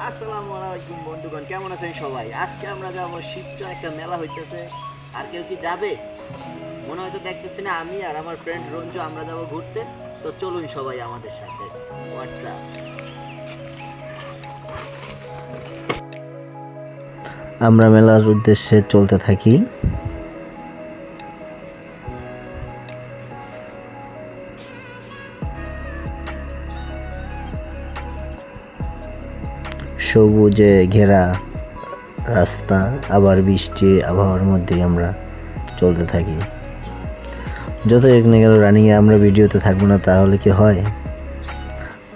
আসসালামু আলাইকুম বন্ধুগণ, কেমন আছেন সবাই? আজকে আমরা যাবো শিবচর, একটা মেলা হইতেছে। আর কেউ কি যাবে? মনে হয়তো দেখতেছি না। আমি আর আমার ফ্রেন্ড রঞ্জু আমরা যাবো ঘুরতে। তো চলুন সবাই আমাদের সাথে। হোয়াটসঅ্যাপ। আমরা মেলার উদ্দেশ্যে চলতে থাকি। সবুজে ঘেরা রাস্তা, আবার বৃষ্টি আবহাওয়ার মধ্যেই আমরা চলতে থাকি। যত এক না গেল রানিংয়ে আমরা ভিডিওতে থাকবো না, তাহলে কি হয়?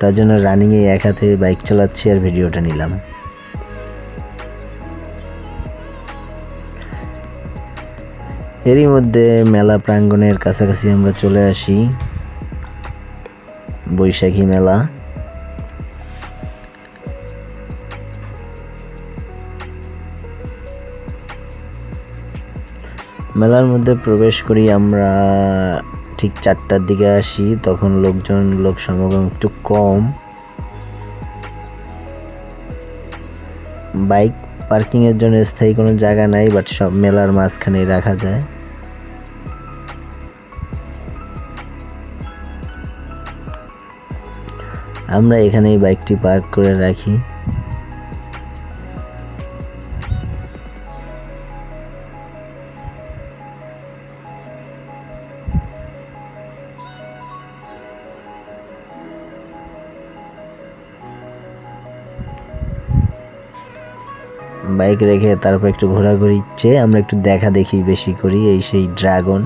তার জন্য রানিংয়ে এক হাতে বাইক চালাচ্ছি আর ভিডিওটা নিলাম। এরই মধ্যে মেলা প্রাঙ্গণের কাছাকাছি আমরা চলে আসি। বৈশাখী মেলা। মেলার মধ্যে প্রবেশ করি আমরা ঠিক 4টার দিকে আসি, তখন লোক সমাগম একটু কম। বাইক পার্কিং এর জন্য স্থায়ী কোনো জায়গা নাই, বাট সব মেলার মাঝখানে রাখা যায়। আমরা এখানেই বাইকটি পার্ক করে রাখি। বাইক রেখে তারপর একটু ঘোরাঘুরি চেয়ে আমরা একটু দেখা দেখি বেশি করি। এই সেই ড্রাগন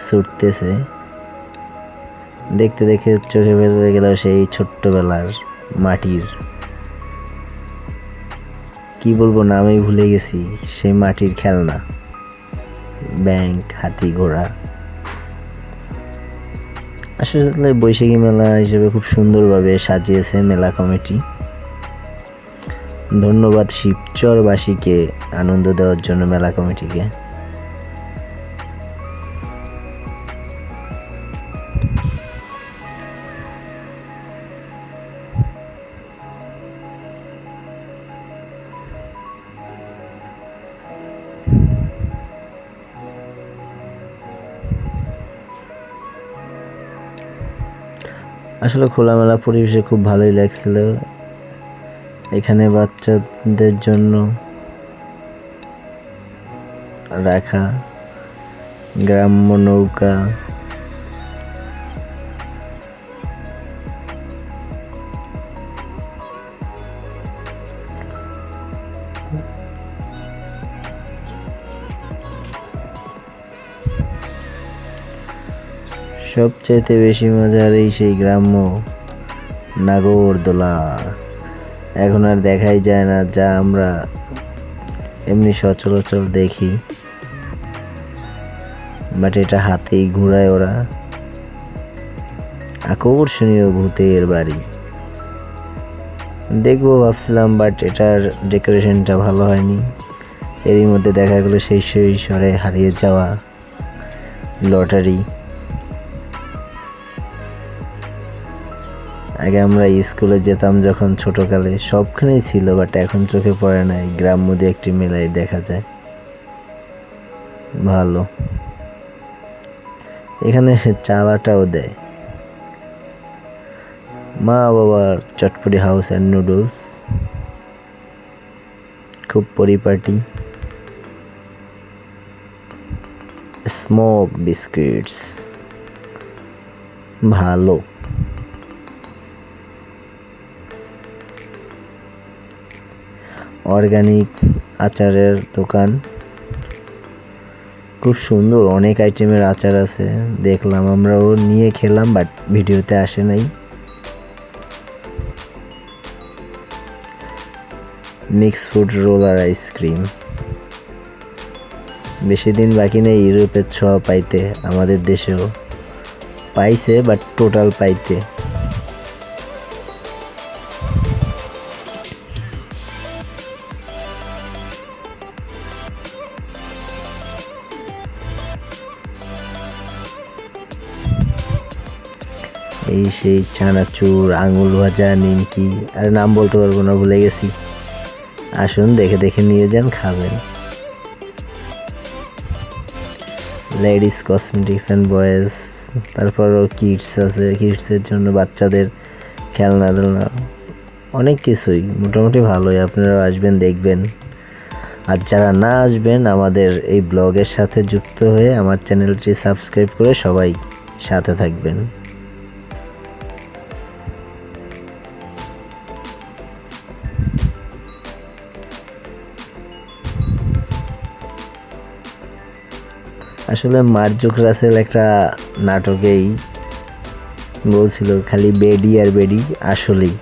ছুটতেছে, দেখতে দেখে চোখে বেরিয়ে গেল সেই ছোট্টবেলার মাটির, কি বলবো, নামই ভুলে গেছি, সেই মাটির খেলনা, ব্যাংক, হাতি, ঘোড়া। আসলে বৈশাখী মেলা হিসেবে খুব সুন্দরভাবে সাজিয়েছে মেলা কমিটি। ধন্যবাদ শিবচরবাসীকে আনন্দ দেওয়ার জন্য মেলা কমিটিকে। আসলে খোলামেলা পরিবেশে খুব ভালোই লাগছিল। এখানে বাচ্চাদের জন্য রাখা গ্রাম্য নৌকা, সবচাইতে বেশি মজার এই সেই গ্রাম্য নাগরদোলা। এখন আর দেখাই যায় না, যা আমরা এমনি সচরাচর দেখি, বাট এটা হাতেই ঘুরায় ওরা। আকর্ষণীয় ভূতের বাড়ি দেখবো ভাবছিলাম, বাট এটার ডেকোরেশনটা ভালো হয়নি। এরই মধ্যে দেখা গেলো সেই শৈশবে হারিয়ে যাওয়া লটারি। আগে আমরা স্কুলে যেতাম যখন ছোটকালে, সবখানেই ছিল, বাট এখন চোখে পড়ে নাই। গ্রাম্য দিয়ে একটি মেলায় দেখা যায়, ভালো। এখানে চালাটাও দেয়। মা বাবার চটপটি হাউস অ্যান্ড নুডলস, খুব পরিপাটি। স্মোক বিস্কিটস, ভালো। অর্গানিক আচারের দোকান, খুব সুন্দর, অনেক আইটেমের আচার আছে। দেখলাম, আমরাও নিয়ে খেলাম, বাট ভিডিওতে আসে নাই। মিক্স ফুড, রোল আর আইসক্রিম। বেশি দিন বাকি নেই ইউরোপের ছোঁয়া পাইতে, আমাদের দেশেও পাইছে, বাট টোটাল পাইতে। এই সেই চানাচুর, আঙুল ভাজা, নিমকি, আর নাম বলতে পারবো না, ভুলে গেছি। আসুন দেখে দেখে নিয়ে যান, খাবেন। লেডিস কসমেটিক্স অ্যান্ড বয়েজ, তারপরও কিডস আছে, কিডসের জন্য বাচ্চাদের খেলনা টেলনা, অনেক কিছুই মোটামুটি ভালোই। আপনারাও আসবেন, দেখবেন। আর যারা না আসবেন, আমাদের এই ব্লগের সাথে যুক্ত হয়ে আমার চ্যানেলটি সাবস্ক্রাইব করে সবাই সাথে থাকবেন। আসলে মার্জুক রাসেল একটা নাটকেই বলছিল খালি বেডি আর বেডি, আসলেই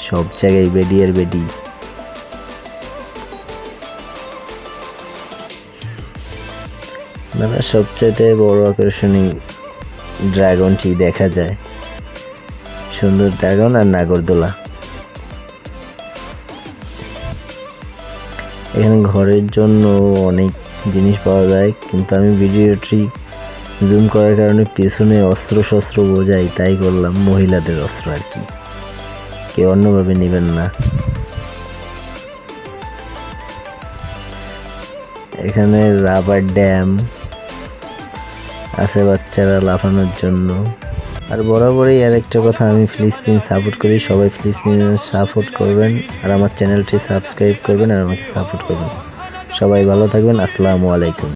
সব জায়গায় বেডি আর বেডি। মানে সবচাইতে বড় আকর্ষণীয় ড্রাগনটি দেখা যায়, সুন্দর ড্রাগন আর নাগরদোলা। এখানে ঘরের জন্য অনেক জিনিস পাওয়া যায়, কিন্তু আমি ভিডিওটি জুম করার কারণে পেছনে অস্ত্র শস্ত্র বোঝাই, তাই করলাম। মহিলাদের অস্ত্র আর কি, কেউ অন্যভাবে নেবেন না। এখানে রাবার ড্যাম আছে বাচ্চারা লাফানোর জন্য। আর বরাবরই আর একটা কথা, আমি ফিলিস্তিন সাপোর্ট করি, সবাই ফিলিস্তিনের সাপোর্ট করবেন, আর আমার চ্যানেলটি সাবস্ক্রাইব করবেন আর আমাকে সাপোর্ট করবেন। সবাই ভালো থাকবেন। আসসালামু আলাইকুম।